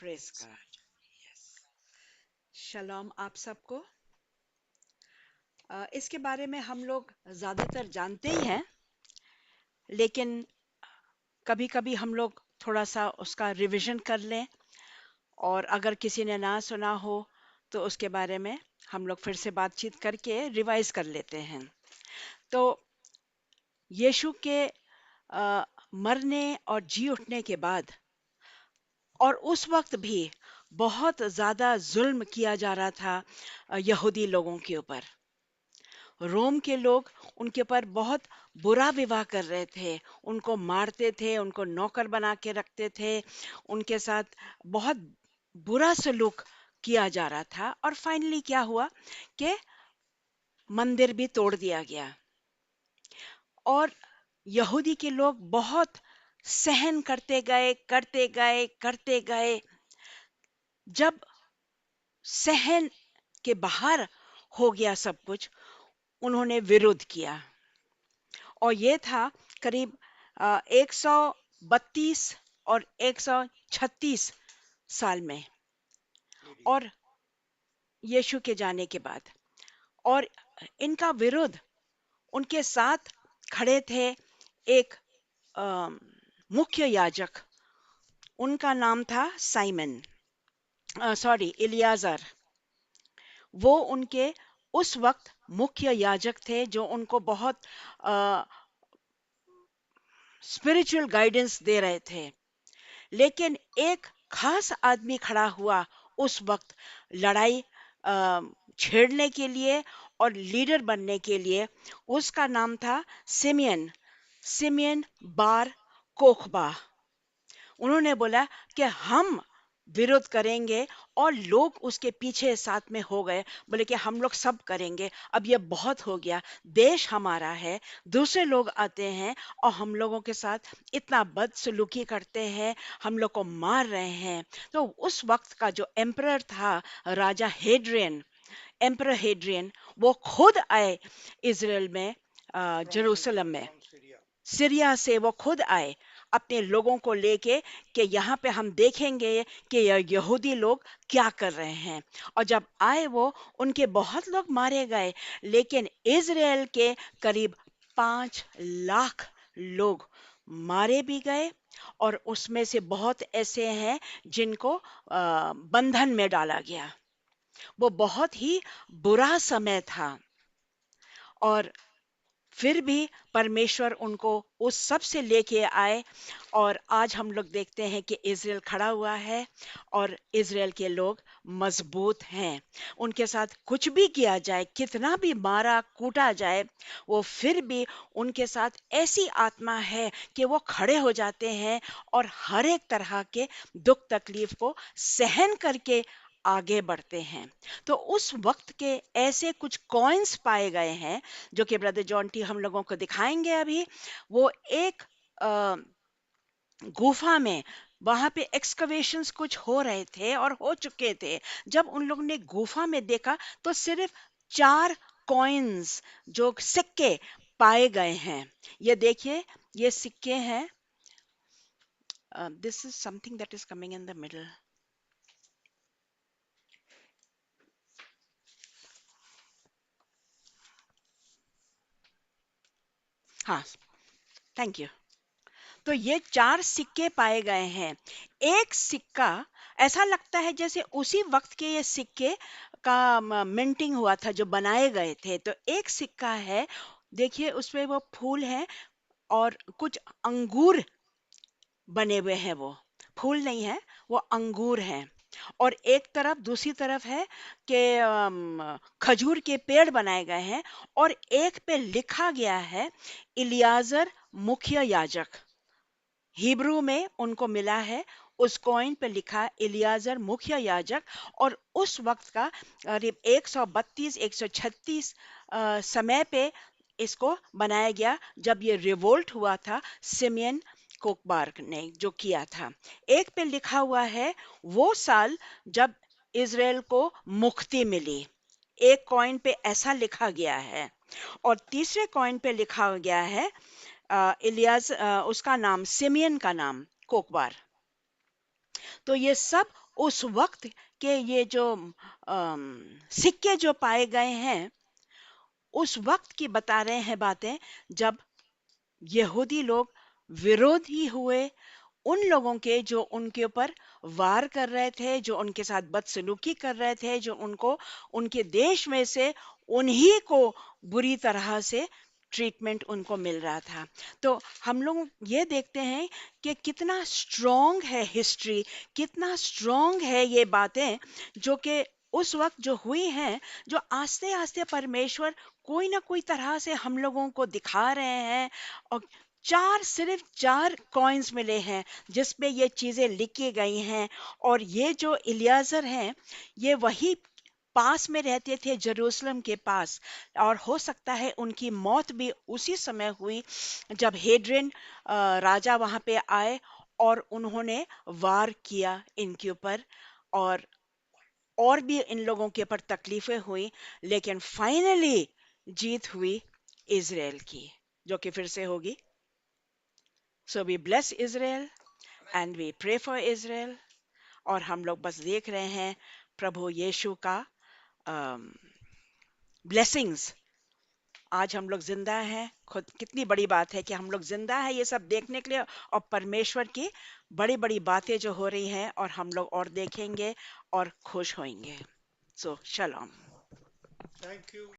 Praise God. शलोम आप सबको। इसके बारे में हम लोग ज्यादातर जानते ही हैं, लेकिन कभी कभी हम लोग थोड़ा सा उसका रिवीजन कर लें, और अगर किसी ने ना सुना हो तो उसके बारे में हम लोग फिर से बातचीत करके रिवाइज कर लेते हैं। तो यीशु के मरने और जी उठने के बाद, और उस वक्त भी बहुत ज्यादा जुल्म किया जा रहा था यहूदी लोगों के ऊपर। रोम के लोग उनके ऊपर बहुत बुरा विवाह कर रहे थे, उनको मारते थे, उनको नौकर बना के रखते थे, उनके साथ बहुत बुरा सलूक किया जा रहा था। और फाइनली क्या हुआ कि मंदिर भी तोड़ दिया गया, और यहूदी के लोग बहुत सहन करते गए, करते गए, करते गए। जब सहन के बाहर हो गया सब कुछ, उन्होंने विरोध किया। और ये था करीब 132 और 136 साल में, और यीशु के जाने के बाद। और इनका विरोध, उनके साथ खड़े थे एक अम, मुख्य याजक, उनका नाम था साइमन, सॉरी इलियाजर। वो उनके उस वक्त मुख्य याजक थे, जो उनको बहुत स्पिरिचुअल गाइडेंस दे रहे थे। लेकिन एक खास आदमी खड़ा हुआ उस वक्त लड़ाई छेड़ने के लिए और लीडर बनने के लिए। उसका नाम था सिमियन, सिमियन बार कोखबा। उन्होंने बोला कि हम विरोध करेंगे, और लोग उसके पीछे साथ में हो गए। बोले कि हम लोग सब करेंगे, अब ये बहुत हो गया, देश हमारा है, दूसरे लोग आते हैं और हम लोगों के साथ इतना बदसलूकी करते हैं, हम लोग को मार रहे हैं। तो उस वक्त का जो एम्परर था, राजा हेड्रियन, एम्परर हेड्रियन, वो खुद आए इजराइल में, जेरूसलम में, सीरिया से वो खुद आए अपने लोगों को लेके, कि यहाँ पे हम देखेंगे कि यहूदी लोग क्या कर रहे हैं। और जब आए वो, उनके बहुत लोग मारे गए, लेकिन इजराइल के करीब 5 लाख लोग मारे भी गए। और उसमें से बहुत ऐसे हैं जिनको बंधन में डाला गया। वो बहुत ही बुरा समय था, और फिर भी परमेश्वर उनको उस सब से लेके आए। और आज हम लोग देखते हैं कि इजराइल खड़ा हुआ है, और इजराइल के लोग मजबूत हैं। उनके साथ कुछ भी किया जाए, कितना भी मारा कूटा जाए, वो फिर भी उनके साथ ऐसी आत्मा है कि वो खड़े हो जाते हैं और हर एक तरह के दुख तकलीफ को सहन करके आगे बढ़ते हैं। तो उस वक्त के ऐसे कुछ कॉइन्स पाए गए हैं, जो कि ब्रदर जॉन टी हम लोगों को दिखाएंगे अभी। वो एक अ, गुफा में, वहां पे एक्सकवेशंस कुछ हो रहे थे और हो चुके थे। जब उन लोगों ने गुफा में देखा, तो सिर्फ 4 कॉइन्स, जो सिक्के पाए गए हैं। ये देखिए, ये सिक्के हैं। This is something that is coming in the middle. हाँ, थैंक यू। तो ये 4 सिक्के पाए गए हैं। एक सिक्का ऐसा लगता है जैसे उसी वक्त के ये सिक्के का मिंटिंग हुआ था, जो बनाए गए थे। तो एक सिक्का है, देखिए उसमें वो फूल है, और कुछ अंगूर बने हुए हैं। वो फूल नहीं है, वो अंगूर हैं। और एक तरफ, दूसरी तरफ है कि खजूर के पेड़ बनाए गए हैं। और एक पे लिखा गया है इलियाजर मुख्य याजक। हिब्रू में उनको मिला है, उस कॉइन पे लिखा इलियाजर मुख्य याजक। और उस वक्त का करीब 132 136 समय पे इसको बनाया गया, जब ये रिवोल्ट हुआ था सिमियन कोकबार्ग ने जो किया था। एक पे लिखा हुआ है वो साल जब इज़राइल को मुक्ति मिली। एक कॉइन पे ऐसा लिखा गया है। और तीसरे कॉइन पे लिखा गया है इलियास, उसका नाम सिमियन का नाम कोकबार। तो ये सब उस वक्त के ये जो सिक्के जो पाए गए हैं, उस वक्त की बता रहे हैं बातें, जब यहूदी लोग विरोधी हुए उन लोगों के जो उनके ऊपर वार कर रहे थे, जो उनके साथ बदसलूकी कर रहे थे, जो उनको उनके देश में से उन्हीं को बुरी तरह से ट्रीटमेंट उनको मिल रहा था। तो हम लोग ये देखते हैं कि कितना स्ट्रॉन्ग है हिस्ट्री, कितना स्ट्रॉन्ग है ये बातें जो कि उस वक्त जो हुई हैं, जो आस्ते आस्ते परमेश्वर कोई ना कोई तरह से हम लोगों को दिखा रहे हैं। और सिर्फ चार कॉइन्स मिले हैं जिसमें ये चीजें लिखी गई हैं। और ये जो इलियाजर हैं, ये वही पास में रहते थे, जेरूशलम के पास। और हो सकता है उनकी मौत भी उसी समय हुई जब हेड्रिन राजा वहां पे आए और उन्होंने वार किया इनके ऊपर। और भी इन लोगों के ऊपर तकलीफें हुई, लेकिन फाइनली जीत हुई इजराइल की, जो कि फिर से होगी। So we bless Israel and we pray for Israel. और हम लोग बस देख रहे हैं प्रभु यीशु का ब्लेसिंग्स। आज हम लोग जिंदा हैं, खुद कितनी बड़ी बात है कि हम लोग जिंदा हैं ये सब देखने के लिए, और परमेश्वर की बड़ी बड़ी बातें जो हो रही हैं, और हम लोग और देखेंगे और खुश होंगे। सो शलोम।